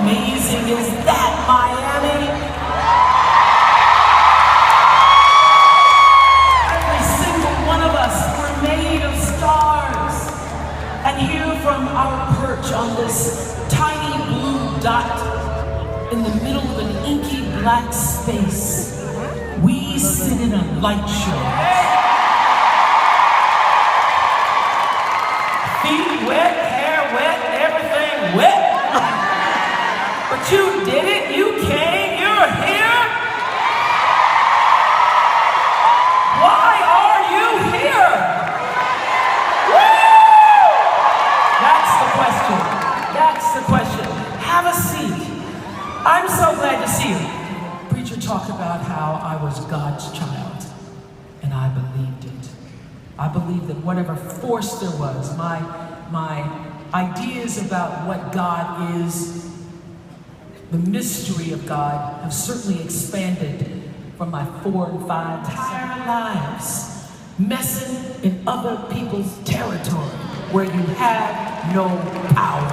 amazing is that, Miami? Every single one of us, we're made of stars. And here from our perch on this tiny blue dot in the middle of an inky black space, we sit in a light show. Feet wet, hair wet, everything wet. But you did it, you came, you're here. Why are you here? Woo! That's the question. That's the question. Have a seat. I'm so glad to see you. Preacher talked about how I was God's child, and I believed it. I believe that whatever force there was, my ideas about what God is, the mystery of God, have certainly expanded from my 4 and 5 entire lives, messing in other people's territory where you have no power.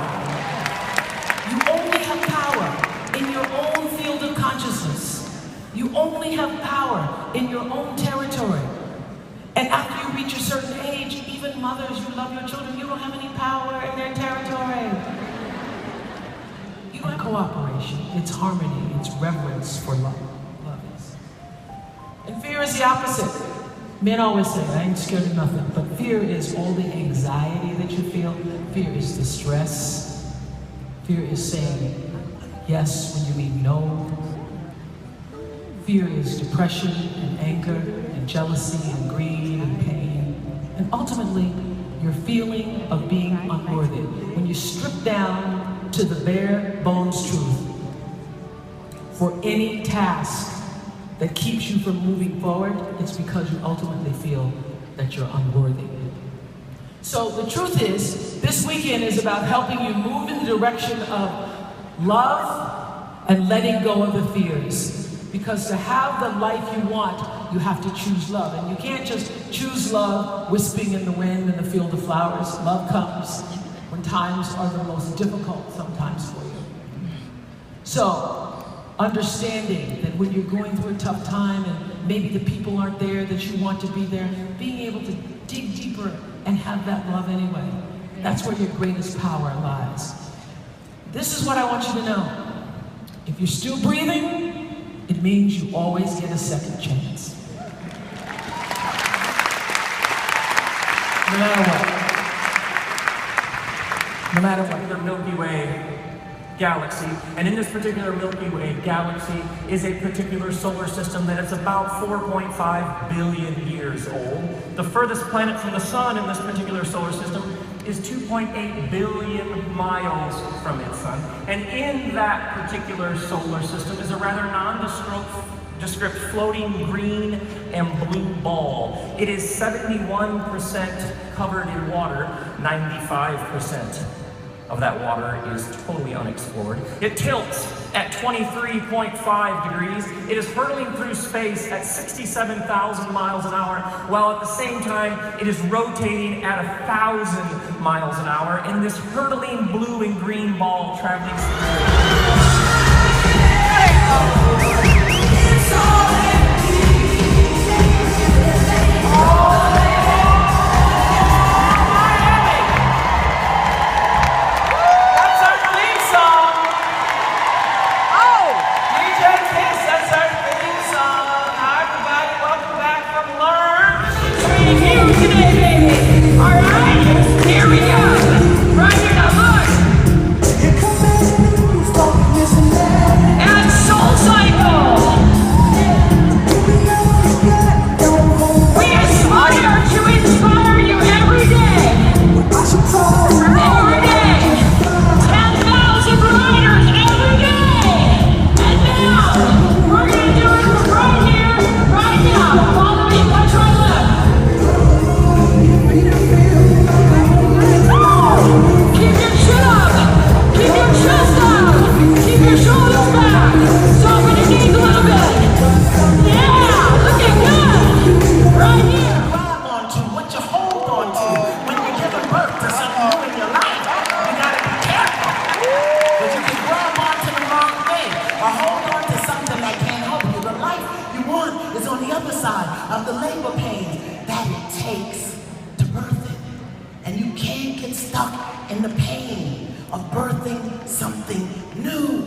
You only have power in your own field of consciousness. You only have power in your own territory. And after you reach a certain age, even mothers, you love your children, you don't have any power in their territory. You have cooperation, it's harmony, it's reverence for love. Love is. And fear is the opposite. Men always say, I ain't scared of nothing, but fear is all the anxiety that you feel. Fear is distress. Fear is saying yes when you mean no. Fear is depression and anger and jealousy and greed and pain. And ultimately, your feeling of being unworthy. When you strip down to the bare bones truth, for any task that keeps you from moving forward, it's because you ultimately feel that you're unworthy. So the truth is, this weekend is about helping you move in the direction of love and letting go of the fears. Because to have the life you want, you have to choose love. And you can't just choose love whispering in the wind in the field of flowers. Love comes when times are the most difficult sometimes for you. So, understanding that when you're going through a tough time and maybe the people aren't there that you want to be there, being able to dig deeper and have that love anyway. That's where your greatest power lies. This is what I want you to know. If you're still breathing, it means you always get a second chance. No matter what. No matter what. The Milky Way galaxy, and in this particular Milky Way galaxy is a particular solar system that is about 4.5 billion years old. The furthest planet from the sun in this particular solar system is 2.8 billion miles from its sun. And in that particular solar system is a rather nondescript floating green and blue ball. It is 71% covered in water, 95% of that water is totally unexplored. It tilts at 23.5 degrees. It is hurtling through space at 67,000 miles an hour, while at the same time it is rotating at 1,000 miles an hour in this hurtling blue and green ball traveling But you can grab onto in the pain of birthing something new.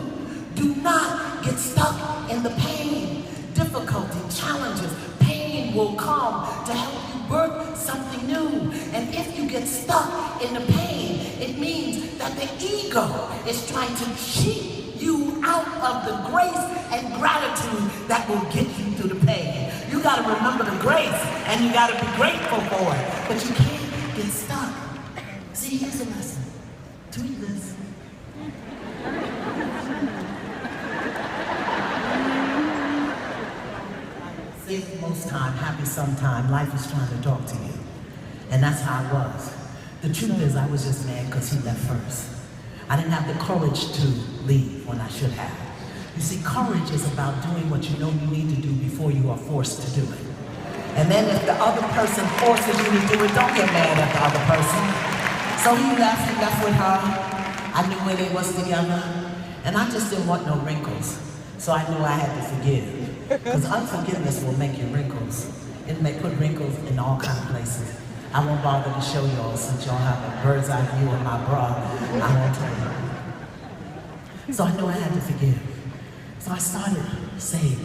Do not get stuck in the pain. Difficulty, challenges, pain will come to help you birth something new. And if you get stuck in the pain, it means that the ego is trying to cheat you out of the grace and gratitude that will get you through the pain. You gotta remember the grace and you gotta be grateful for it. But you can't get stuck. See, here's a lesson. Tweet this. Most time, happy sometime, life is trying to talk to you. And that's how I was. The truth is, I was just mad because he left first. I didn't have the courage to leave when I should have. You see, courage is about doing what you know you need to do before you are forced to do it. And then if the other person forces you to do it, don't get mad at the other person. So he left with her. I knew where they was together. And I just didn't want no wrinkles. So I knew I had to forgive. Because unforgiveness will make you wrinkles. It may put wrinkles in all kinds of places. I won't bother to show y'all since y'all have a bird's eye view of my bra. I won't tell you. So I knew I had to forgive. So I started saying,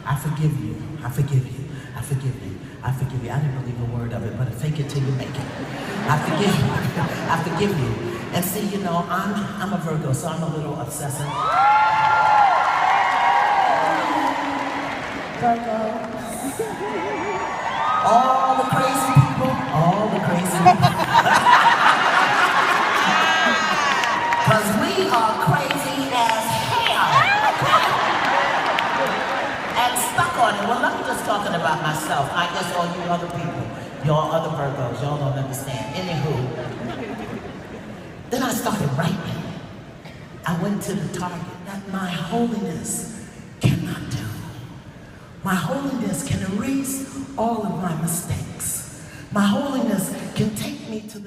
I forgive you, I forgive you, I forgive you, I forgive you. I didn't believe a word of it, but fake it till you make it. I forgive you, I forgive you. And see, you know, I'm a Virgo, so I'm a little obsessive. Virgo. All the crazy people, all the crazy people. Because we are crazy as hell. And stuck on it. Well, I'm just talking about myself. I guess all you other people, y'all other Virgos, y'all don't understand. Anywho, then I started writing. I went to the target that my holiness cannot do. My holiness can erase all of my mistakes. My holiness can take me to the